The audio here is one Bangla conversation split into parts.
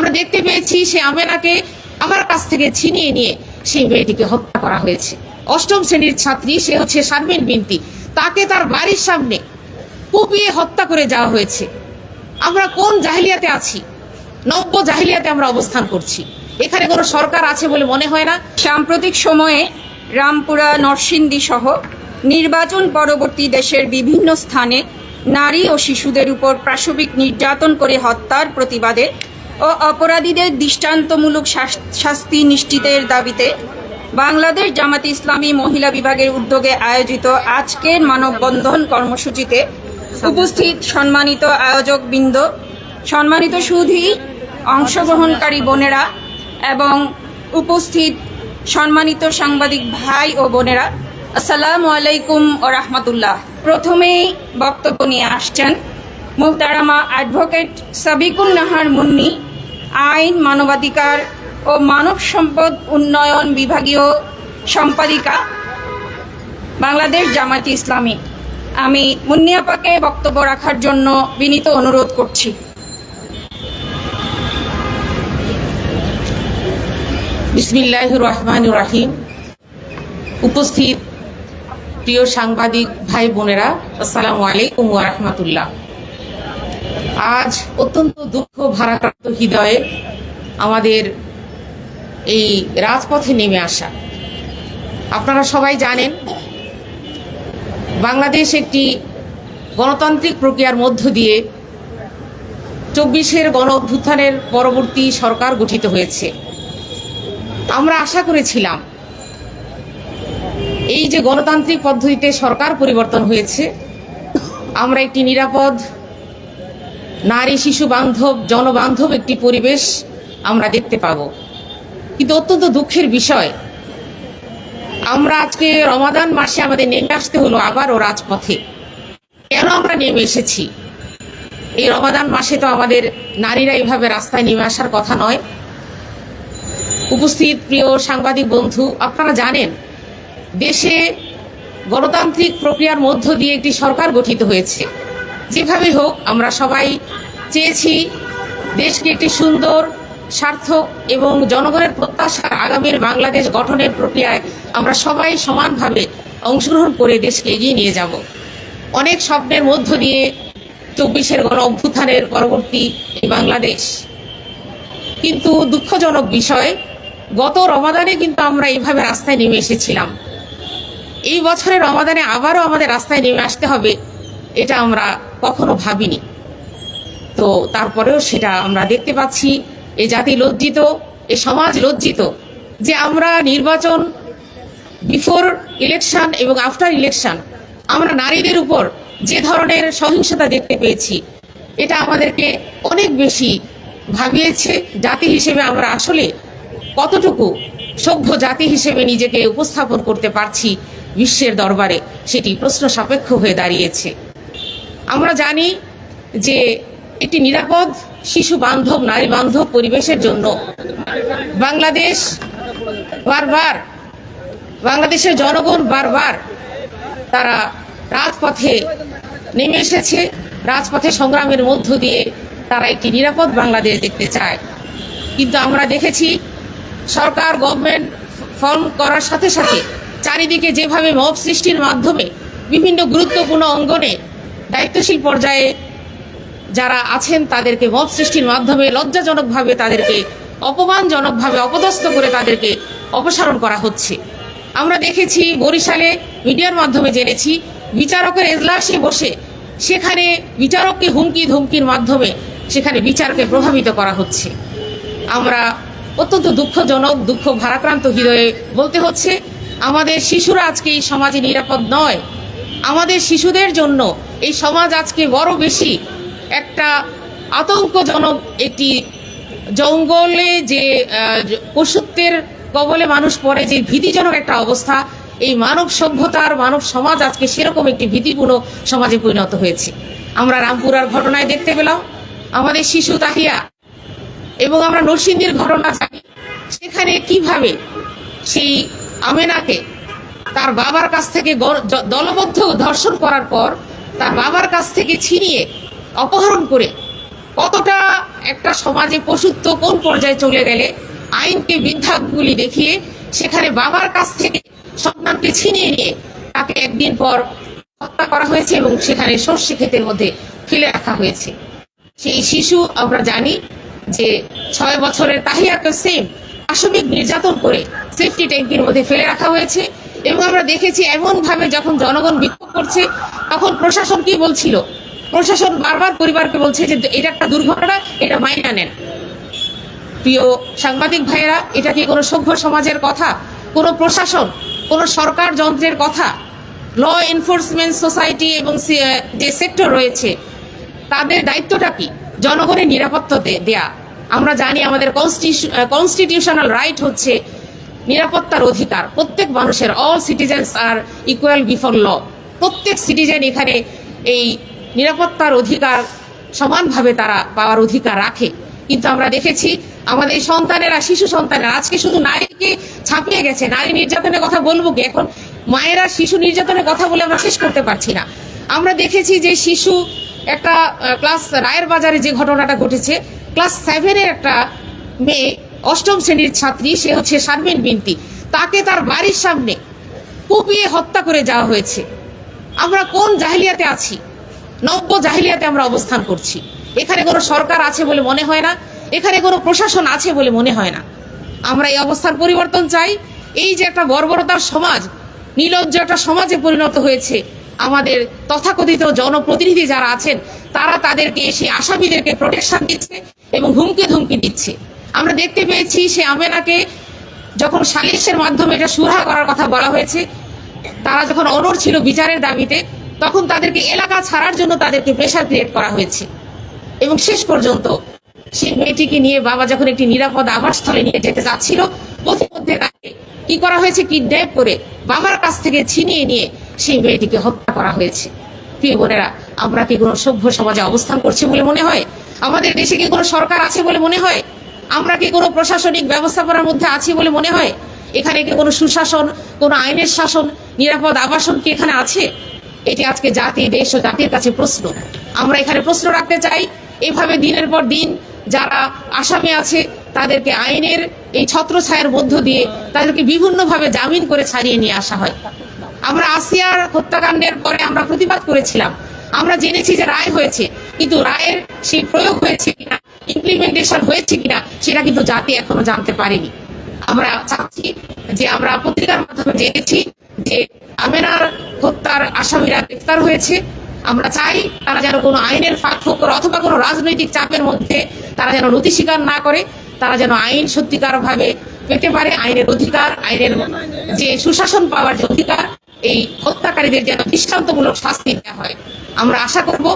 আমরা দেখতে পেয়েছি সে আমেনাকে আমার কাছ থেকে ছিনিয়ে নিয়ে সেই মেয়েটিকে হত্যা করা হয়েছে। অষ্টম শ্রেণীর ছাত্রী, সে হচ্ছে শারমিন বিনতি, তাকে তার বাড়ির সামনে কুপিয়ে হত্যা করে যাওয়া হয়েছে। আমরা কোন জাহিলিয়াতে আছি? নব্য জাহিলিয়াতে আমরা অবস্থান করছি। এখানে কোনো সরকার আছে বলে মনে হয় না। সাম্প্রতিক সময়ে রামপুরা, নরসিংদী সহ নির্বাচন পরবর্তী দেশের বিভিন্ন স্থানে নারী ও শিশুদের উপর পাশবিক নির্যাতন করে হত্যার প্রতিবাদে ও অপরাধীদের দৃষ্টান্তমূলক শাস্তি নিশ্চিতের দাবিতে বাংলাদেশ জামাতে ইসলামী মহিলা বিভাগের উদ্যোগে আয়োজিত আজকের মানববন্ধন কর্মসূচিতে উপস্থিত সম্মানিত আয়োজকবৃন্দ, সম্মানিত সুধী অংশগ্রহণকারী বোনেরা এবং উপস্থিত সম্মানিত সাংবাদিক ভাই ও বোনেরা, আসসালামু আলাইকুম ও রাহমাতুল্লাহ। প্রথমেই বক্তব্য নিয়ে আসছেন মুহতারামা অ্যাডভোকেট সাবিকুন নাহার মুন্নি, আইন, মানবাধিকার ও মানব সম্পদ উন্নয়ন বিভাগীয় সম্পাদিকা, বাংলাদেশ জামায়াতে ইসলামী। আমি মুন্নি আপাকে বক্তব্য রাখার জন্য বিনীত অনুরোধ করছি। বিসমিল্লাহির রহমানির রহিম। উপস্থিত প্রিয় সাংবাদিক ভাই বোনেরা, আসসালামু আলাইকুম ওয়া রাহমাতুল্লাহ। আজ অত্যন্ত দুঃখ ভারাক্রান্ত হৃদয়ে আমাদের এই রাজপথে নেমে আসা। আপনারা সবাই জানেন, বাংলাদেশ একটি গণতান্ত্রিক প্রক্রিয়ার মধ্য দিয়ে 24-এর গণ অভ্যুত্থানের পরবর্তী সরকার গঠিত হয়েছে। আমরা আশা করেছিলাম এই যে গণতান্ত্রিক পদ্ধতিতে সরকার পরিবর্তন হয়েছে, আমরা একটি নিরাপদ, নারী শিশু বান্ধব, জনবান্ধব একটি পরিবেশ আমরা দেখতে পাব। কিন্তু অত্যন্ত দুঃখের বিষয়, আমরা আজকে রমাদান মাসে আমাদের নেমে আসতে হলো আবারও রাজপথে। কেন আমরা নেমে এসেছি? এই রমাদান মাসে তো আমাদের নারীরা এইভাবে রাস্তায় নেমে আসার কথা নয়। উপস্থিত প্রিয় সাংবাদিক বন্ধু, আপনারা জানেন দেশে গণতান্ত্রিক প্রক্রিয়ার মধ্য দিয়ে একটি সরকার গঠিত হয়েছে। যেভাবে হোক আমরা সবাই চেয়েছি দেশকে একটি সুন্দর, সার্থক এবং জনগণের প্রত্যাশার আগামীর বাংলাদেশ গঠনের প্রক্রিয়ায় আমরা সবাই সমানভাবে অংশগ্রহণ করে দেশকে এগিয়ে নিয়ে যাব। অনেক স্বপ্নের মধ্য দিয়ে 24-এর গণ অভ্যুত্থানের পরবর্তী এই বাংলাদেশ। কিন্তু দুঃখজনক বিষয়, গত রমাদানে কিন্তু আমরা এইভাবে রাস্তায় নেমে এসেছিলাম। এই বছরের রমাদানে আবারও আমাদের রাস্তায় নেমে আসতে হবে, এটা আমরা কখনো ভাবিনি। তো তারপরেও সেটা আমরা দেখতে পাচ্ছি। এ জাতি লজ্জিত, এ সমাজ লজ্জিত যে আমরা নির্বাচন, বিফোর ইলেকশন এবং আফটার ইলেকশন আমরা নারীদের উপর যে ধরনের সহিংসতা দেখতে পেয়েছি, এটা আমাদেরকে অনেক বেশি ভাবিয়েছে। জাতি হিসেবে আমরা আসলে কতটুকু সভ্য জাতি হিসেবে নিজেকে উপস্থাপন করতে পারছি বিশ্বের দরবারে, সেটি প্রশ্ন সাপেক্ষ হয়ে দাঁড়িয়েছে। আমরা জানি যে একটি নিরাপদ, শিশু বান্ধব, নারী বান্ধব পরিবেশের জন্য বাংলাদেশের জনগণ বারবার তারা রাজপথে নেমে এসেছে। রাজপথে সংগ্রামের মধ্য দিয়ে তারা একটি নিরাপদ বাংলাদেশ দেখতে চায়। কিন্তু আমরা দেখেছি সরকার, গভর্নমেন্ট ফর্ম করার সাথে সাথে চারিদিকে যেভাবে মব সৃষ্টির মাধ্যমে বিভিন্ন গুরুত্বপূর্ণ অঙ্গনে দায়িত্বশীল পর্যায়ে যারা আছেন তাদেরকে মব সৃষ্টির মাধ্যমে লজ্জাজনকভাবে, তাদেরকে অপমানজনকভাবে অপদস্থ করে তাদেরকে অপসারণ করা হচ্ছে। আমরা দেখেছি বরিশালে, মিডিয়ার মাধ্যমে জেনেছি, বিচারকের এজলাসে বসে সেখানে বিচারককে হুমকি ধমকির মাধ্যমে সেখানে বিচারকে প্রভাবিত করা হচ্ছে। আমরা অত্যন্ত দুঃখজনক, দুঃখ ভারাক্রান্ত হৃদয়ে বলতে হচ্ছে, আমাদের শিশুরা আজকে এই সমাজে নিরাপদ নয়। আমাদের শিশুদের জন্য এই সমাজ আজকে বড় বেশি একটা আতঙ্কজনক, একটি জঙ্গলে যে পশুত্বের কবলে মানুষ পড়ে, যে ভীতিজনক একটা অবস্থা, এই মানব সভ্যতার, মানব সমাজ আজকে সেরকম একটি ভীতিপূর্ণ সমাজে পরিণত হয়েছে। আমরা রামপুরার ঘটনায় দেখতে পেলাম আমাদের শিশু তাহিয়া, এবং আমরা নরসিংদীর ঘটনা জানি সেখানে কিভাবে সেই আমেনাকে তার বাবার কাছ থেকে দলবদ্ধ ধর্ষণ করার পর তার বাবার কাছ থেকে ছিনিয়ে অপহরণ করে কতটা একটা সমাজে পশুত্ব কোন পর্যায়ে চলে গেলে আইনকে বৃদ্ধাঙ্গুলি দেখিয়ে সেখানে বাবার কাছ থেকে সন্তানকে ছিনিয়ে নিয়ে তাকে একদিন পর হত্যা করা হয়েছে এবং সেখানে সর্ষে ক্ষেতের মধ্যে ফেলে রাখা হয়েছে। সেই শিশু আমরা জানি যে 6 বছরের তাহিয়াকে সেম পাশবিক নির্যাতন করে সেফটি ট্যাঙ্কির মধ্যে ফেলে রাখা হয়েছে। এবং আমরা দেখেছি এমন ভাবে যখন জনগণ বিক্ষোভ করছে তখন প্রশাসন কি বলছিল, প্রশাসন বারবার পরিবারকে বলছে যে এটা একটা দুর্ঘটনা, এটা মাইনা নেন। প্রিয় সাংবাদিক ভাইয়েরা, এটা কি কোনো সভ্য সমাজের কথা, কোনো প্রশাসন, কোনো সরকার যন্ত্রের কথা? ল এনফোর্সমেন্ট সোসাইটি এবং যে সেক্টর রয়েছে তাদের দায়িত্বটা কি? জনগণের নিরাপত্তা দেয়া। আমরা জানি আমাদের কনস্টিটিউশনাল রাইট হচ্ছে নিরাপত্তার অধিকার। প্রত্যেক মানুষের, অল সিটিজেন্স আর ইকুয়াল বিফোর ল। প্রত্যেক সিটিজেন এখানে এই নিরাপত্তার অধিকার সমানভাবে তারা পাওয়ার অধিকার রাখে। কিন্তু আমরা দেখেছি আমাদের সন্তানেরা, শিশু সন্তানেরা আজকে শুধু নারীকে ছাপিয়ে গেছে। নারী নির্যাতনের কথা বলবো কি এখন? মায়েরা শিশু নির্যাতনের কথা বলে আমরা শেষ করতে পারছি না। আমরা দেখেছি যে শিশু একটা ক্লাস রায়ের বাজারে যে ঘটনাটা ঘটেছে, ক্লাস 7-এর একটা মেয়ে, 8ম শ্রেণীর ছাত্রী, সে হচ্ছে শারমিন বিনতি, তাকে তার বাড়ির সামনে কুপিয়ে হত্যা করে যাওয়া হয়েছে। আমরা কোন জাহিলিয়াতে আছি? নব্য জাহিলিয়াতে আমরা অবস্থান করছি। এখানে কোনো সরকার আছে বলে মনে হয় না, এখানে কোনো প্রশাসন আছে বলে মনে হয় না। আমরা এই অবস্থার পরিবর্তন চাই। এই যে একটা বর্বরতার সমাজ, নির্লজ্জ একটা সমাজে পরিণত হয়েছে, আমাদের তথাকথিত জনপ্রতিনিধি যারা আছেন তারা তাদেরকে, সেই আসামিদেরকে প্রোটেকশন দিচ্ছে এবং হুমকি ধুমকি দিচ্ছে। আমরা দেখতে পেয়েছি সে আমেনাকে যখন সালিশের মাধ্যমে এটা সুরাহা করার কথা বলা হয়েছে, তারা যখন অনড় ছিল বিচারের দাবিতে, তখন তাদেরকে এলাকা ছাড়ার জন্য তাদেরকে প্রেশার ক্রিয়েট করা হয়েছে। এবং শেষ পর্যন্ত সেই মেয়েটিকে নিয়ে বাবা যখন একটি নিরাপদ আবাসস্থলে নিয়ে যেতে যাচ্ছিল, পথিমধ্যে তাকে কি করা হয়েছে, কিডন্যাপ করে বাবার কাছ থেকে ছিনিয়ে নিয়ে সেই মেয়েটিকে হত্যা করা হয়েছে। প্রিয় বোনেরা, আমরা কি কোনো সভ্য সমাজে অবস্থান করছি বলে মনে হয়? আমাদের দেশে কি কোনো সরকার আছে বলে মনে হয়? আমরা কি কোনো প্রশাসনিক ব্যবস্থাপনার মধ্যে আছি বলে মনে হয়? এখানে কি কোনো সুশাসন, কোনো আইনের শাসন, নিরাপদ আবাসন কি এখানে আছে? এটি আজকে জাতি, দেশ ও জাতির কাছে প্রশ্ন। আমরা এখানে প্রশ্ন রাখতে চাই। এভাবে দিনের পর দিন যারা আসামি আছে তাদেরকে আইনের এই ছত্রছায়ার মধ্য দিয়ে তাদেরকে বিভিন্নভাবে জামিন করে ছাড়িয়ে নিয়ে আসা হয়। আমরা আসিয়ার হত্যাকাণ্ডের পরে আমরা প্রতিবাদ করেছিলাম। আমরা জেনেছি যে রায় হয়েছে, কিন্তু রায়ের সেই প্রয়োগ হয়েছে কিনা, ইমপ্লিমেন্টেশন হয়েছে কিনা, সেটা কিন্তু জাতি এখনো জানতে পারেনি। আমরা চাচ্ছি যে, আমরা পত্রিকার মাধ্যমে জেনেছি যে আমেনার হত্যার আসামিরা গ্রেফতার হয়েছে। আমরা চাই তারা যেন কোনো আইনের ফাঁক ফোকর অথবা কোনো রাজনৈতিক চাপের মধ্যে তারা যেন নথি স্বীকার না করে, তারা যেন আইন সত্যিকার ভাবে পেতে পারে, আইনের অধিকার, আইনের যে সুশাসন পাওয়ার যে অধিকার, এই হত্যাকারীদের যেন দৃষ্টান্তমূলক শাস্তি দেওয়া হয়। আমরা আশা করব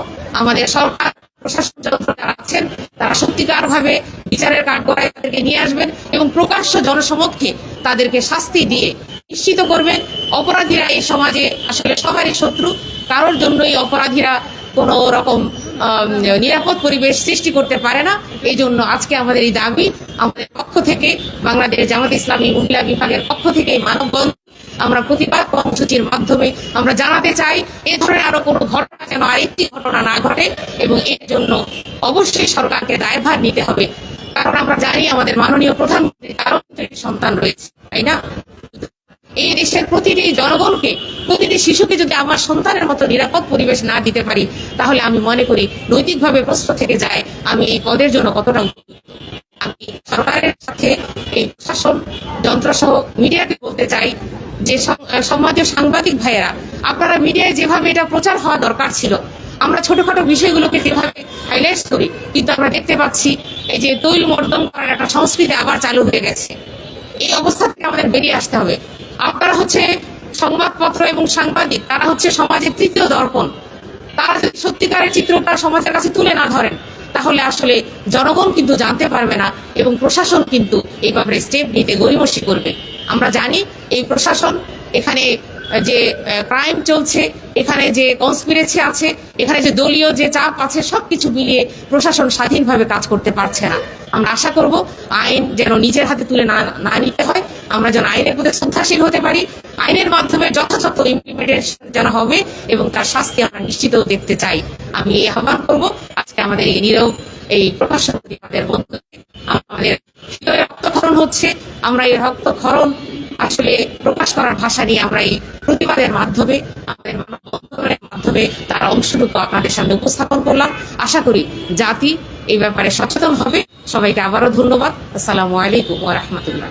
আমাদের সরকার, প্রশাসন যন্ত্র যারা আছেন তারা সত্যিকার ভাবে বিচারের কাঠগড়ায় তাদেরকে নিয়ে আসবেন এবং প্রকাশ্য জনসমক্ষে তাদেরকে শাস্তি দিয়ে নিশ্চিত করবেন অপরাধীরা এই সমাজে আসলে সবারই শত্রু, কারোর জন্য এই অপরাধীরা কোন রকম নিরাপদ পরিবেশ সৃষ্টি করতে পারে না। এই জন্য আজকে আমাদের এই দাবি, আমাদের পক্ষ থেকে, বাংলাদেশ জামাত ইসলামী মহিলা বিভাগের পক্ষ থেকে মানববন্ধন, আমরা প্রতিবাদ কর্মসূচির মাধ্যমে আমরা জানাতে চাই এ ধরনের আরো কোনো ঘটনা যেন আরেকটি ঘটনা না ঘটে এবং এর জন্য অবশ্যই সরকারকে দায়ভার নিতে হবে। কারণ আমরা জানি আমাদের মাননীয় প্রধানমন্ত্রী, তারও একটি সন্তান রয়েছে, তাই না? এই দেশের প্রতিটি জনগণকে, প্রতিটি শিশুকে যদি আমার সন্তানের মতো নিরাপদ পরিবেশ না দিতে পারি, তাহলে আমি মনে করি নৈতিকভাবে প্রশ্ন থেকে যায় আমি এই পদের জন্য কতটা উপযুক্ত। আমি সরকারের সাথে এই প্রশাসন যন্ত্র সহ মিডিয়াকে বলতে চাই যে সম্মানীয় সাংবাদিক ভাইয়েরা, আপনারা মিডিয়ায় যেভাবে এটা প্রচার হওয়া দরকার ছিল, আমরা ছোটখাটো বিষয়গুলোকে যেভাবে হাইলাইট করি, কিন্তু আমরা দেখতে পাচ্ছি এই যে তৈল মর্দন করার একটা সংস্কৃতি আবার চালু হয়ে গেছে। এই অবস্থা থেকে আমাদের বেরিয়ে আসতে হবে। আপনারা হচ্ছে সংবাদপত্র এবং সাংবাদিক, তারা হচ্ছে সমাজের তৃতীয় দর্পণ। তারা যদি সত্যিকারের চিত্রটা সমাজের কাছে তুলে না ধরেন, তাহলে আসলে জনগণ কিন্তু জানতে পারবে না এবং প্রশাসন কিন্তু এই ব্যাপারে স্টেপ নিতে গড়িমসি করবে। আমরা জানি এই প্রশাসন, এখানে যে ক্রাইম চলছে, এখানে যে কনস্পিরেসি আছে, এখানে যে দলীয় যে চাপ আছে, সবকিছু মিলিয়ে প্রশাসন স্বাধীনভাবে কাজ করতে পারছে না। আমরা আশা করব আইন যেন নিজের হাতে তুলে না নিতে হয়, আমরা যেন আইনের প্রতি শ্রদ্ধাশীল হতে পারি, আইনের মাধ্যমে যথাযথ ইমপ্লিমেন্টেশন যেন হবে এবং তার শাস্তি আমরা নিশ্চিত দেখতে চাই। আমি এই আহ্বান করব। আজকে আমাদের এই নীরব এই প্রকাশ্য প্রতিবাদের মধ্য দিয়ে আমাদের হৃদয়ে রক্তক্ষরণ হচ্ছে। আমরা এই রক্তক্ষরণ আসলে প্রকাশ করার ভাষা নিয়ে আমরা এই প্রতিবাদের মাধ্যমে, আমাদের মানববন্ধনের মাধ্যমে তার অংশটুকু আপনাদের সামনে উপস্থাপন করলাম। আশা করি জাতি এই ব্যাপারে সচেতন হবে। সবাইকে আবারও ধন্যবাদ। আসসালামু আলাইকুম ওয়া রাহমাতুল্লাহ।